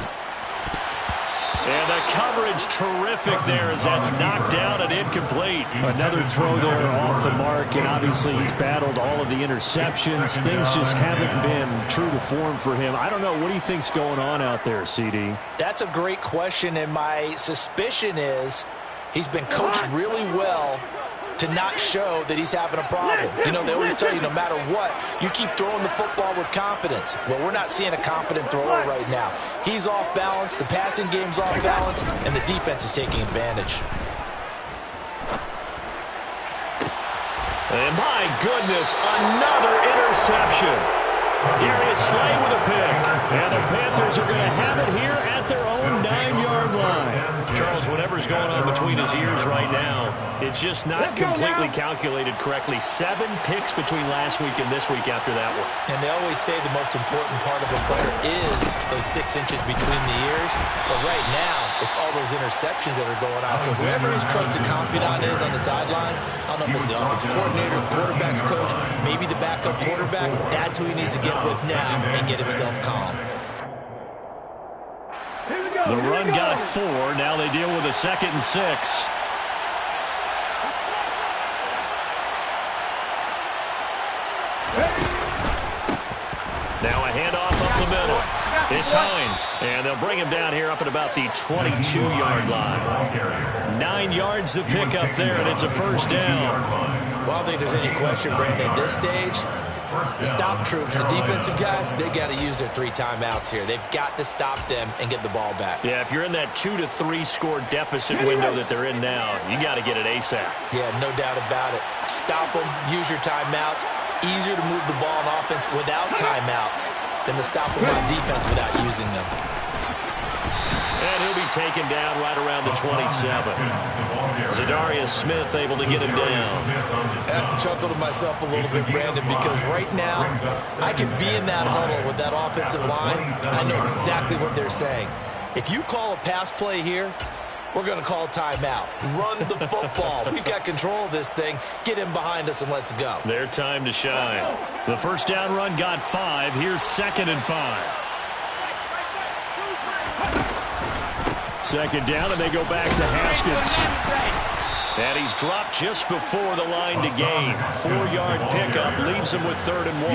Speaker 3: And the coverage terrific there as that's knocked down and incomplete.
Speaker 1: Another throw there off the mark, and obviously he's battled all of the interceptions. Things just haven't been true to form for him. I don't know. What do you think's going on out there, CD?
Speaker 2: That's a great question, and my suspicion is he's been coached really well to not show that he's having a problem. You know, they always tell you no matter what, you keep throwing the football with confidence. Well, we're not seeing a confident thrower right now. He's off balance, the passing game's off balance, and the defense is taking advantage.
Speaker 3: And my goodness, another interception. Darius Slay with a pick. And the Panthers are going to have it here at their own 9-yard line. Charles, whatever's going on between his ears right now, it's just not completely calculated correctly. 7 picks between last week and this week after that one.
Speaker 2: And they always say the most important part of a player is those 6 inches between the ears. But right now, it's all those interceptions that are going on. So whoever his trusted confidant is on the sidelines, I don't know if it's the offensive coordinator, the quarterback's coach, maybe the backup quarterback, that's who he needs to get with now and get himself calm.
Speaker 3: The run got 4. Now they deal with a 2nd and 6. Now a handoff up the middle. It's Hines. And they'll bring him down here up at about the 22-yard line. 9 yards to pick up there, and it's a first down.
Speaker 2: Well, I don't think there's any question, Brandon, at this stage, the stop troops, the defensive guys, they got to use their 3 timeouts here. They've got to stop them and get the ball back.
Speaker 3: Yeah, if you're in that 2 to 3 score deficit window that they're in now, you got to get it ASAP.
Speaker 2: Yeah, no doubt about it. Stop them, use your timeouts. Easier to move the ball on offense without timeouts than to stop them on defense without using them.
Speaker 3: And he'll be taken down right around the 27. Zadarius Smith able to get him down.
Speaker 2: I have to chuckle to myself a little bit, Brandon, because right now I could be in that huddle with that offensive line, and I know exactly what they're saying. If you call a pass play here, we're going to call timeout. Run the football. We've got control of this thing. Get him behind us and let's go.
Speaker 3: Their time to shine. The first down run got 5. Here's 2nd and 5. 2nd down, and they go back to Haskins. And he's dropped just before the line to gain. 4-yard pickup leaves him with 3rd and 1.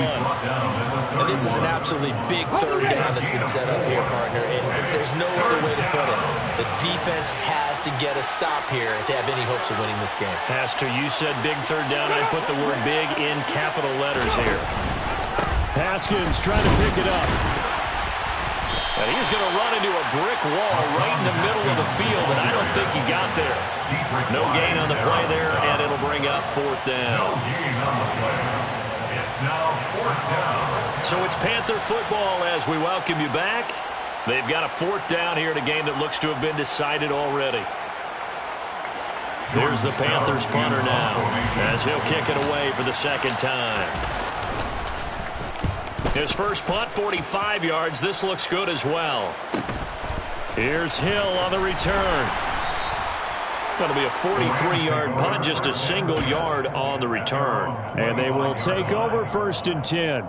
Speaker 2: And this is an absolutely big 3rd down that's been set up here, partner, and there's no other way to put it. The defense has to get a stop here if they have any hopes of winning this game.
Speaker 3: Pastor, you said big 3rd down. I put the word big in capital letters here. Haskins trying to pick it up. And he's going to run into a brick wall right in the middle of the field, and I don't think he got there. No gain on the play there, and it'll bring up 4th down.
Speaker 4: It's now 4th down.
Speaker 3: So it's Panther football as we welcome you back. They've got a 4th down here in a game that looks to have been decided already. Here's the Panthers punter now as he'll kick it away for the 2nd time. His first punt, 45 yards. This looks good as well. Here's Hill on the return. Going to be a 43-yard punt, just a single yard on the return. And they will take over 1st and 10.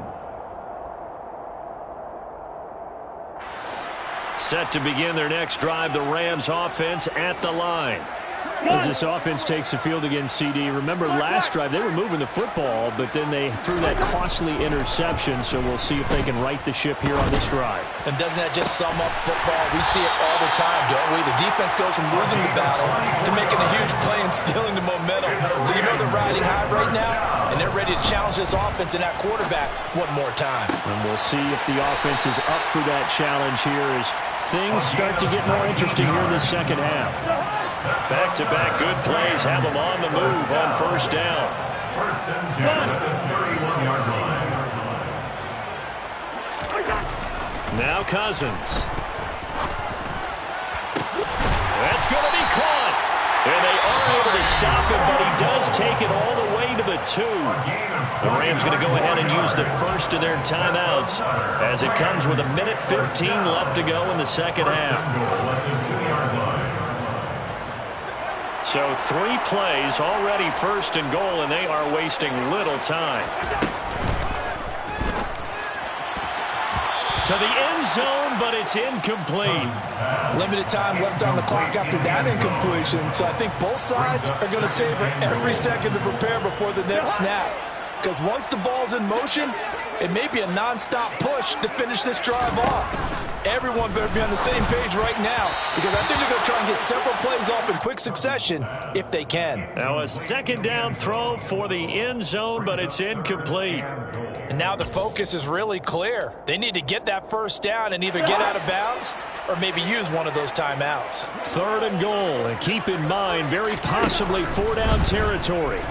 Speaker 3: Set to begin their next drive, the Rams offense at the line.
Speaker 1: As this offense takes the field against CD, remember last drive they were moving the football, but then they threw that costly interception, so we'll see if they can right the ship here on this drive.
Speaker 2: And doesn't that just sum up football? We see it all the time, don't we? The defense goes from losing the battle to making a huge play and stealing the momentum. So you know they're riding high right now, and they're ready to challenge this offense and that quarterback one more time.
Speaker 1: And we'll see if the offense is up for that challenge here as things start to get more interesting here in the 2nd half.
Speaker 3: Back-to-back good plays have them on the move on 1st down.
Speaker 4: 1st and 10 at the 31-yard line.
Speaker 3: Now Cousins. That's going to be caught. And they are able to stop him, but he does take it all the way to the 2. The Rams going to go ahead and use the first of their timeouts as it comes with 1:15 left to go in the second half. So 3 plays already first and goal, and they are wasting little time. To the end zone, but it's incomplete.
Speaker 2: Limited time left on the clock after that incompletion, so I think both sides are going to savor every second to prepare before the next snap. Because once the ball's in motion, it may be a non-stop push to finish this drive off. Everyone better be on the same page right now, because I think they're going to try and get several plays off in quick succession if they can.
Speaker 3: Now a second down throw for the end zone, but it's incomplete.
Speaker 2: And now the focus is really clear. They need to get that first down and either get out of bounds or maybe use one of those timeouts.
Speaker 3: 3rd and goal, and keep in mind, very possibly 4-down territory.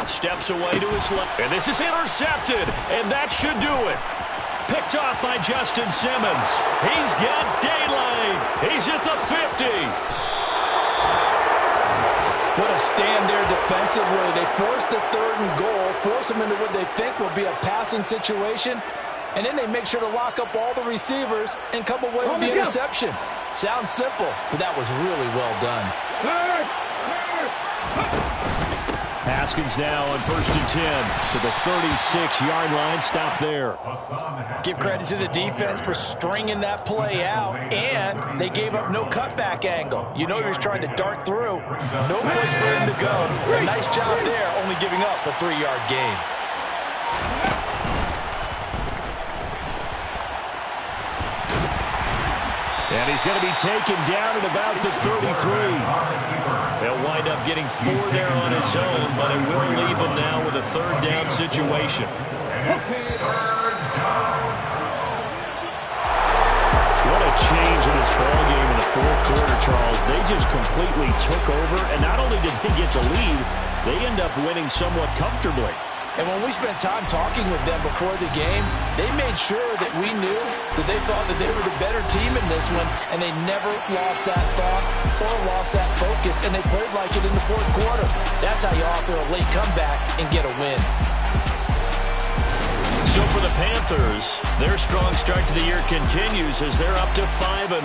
Speaker 3: Steps away to his left, and this is intercepted, and that should do it. Picked off by Justin Simmons. He's got daylight. He's at the 50.
Speaker 2: What a stand there defensively. They force the 3rd and goal, force them into what they think will be a passing situation, and then they make sure to lock up all the receivers and come away with the interception. Sounds simple, but that was really well done.
Speaker 3: Haskins now on 1st and 10 to the 36-yard line. Stop there.
Speaker 2: Give credit to the defense for stringing that play out, and they gave up no cutback angle. You know he was trying to dart through. No place for him to go. A nice job there, only giving up a 3-yard gain.
Speaker 3: And he's going to be taken down at about the 33. They'll wind up getting 4 there on his own, but it will leave him now with a 3rd down situation. What a change in this ballgame in the 4th quarter, Charles. They just completely took over, and not only did they get the lead, they end up winning somewhat comfortably.
Speaker 2: And when we spent time talking with them before the game, they made sure that we knew that they thought that they were the better team in this one, and they never lost that thought or lost that focus, and they played like it in the 4th quarter. That's how you author a late comeback and get a win.
Speaker 3: So for the Panthers, their strong start to the year continues as they're up to 5-1.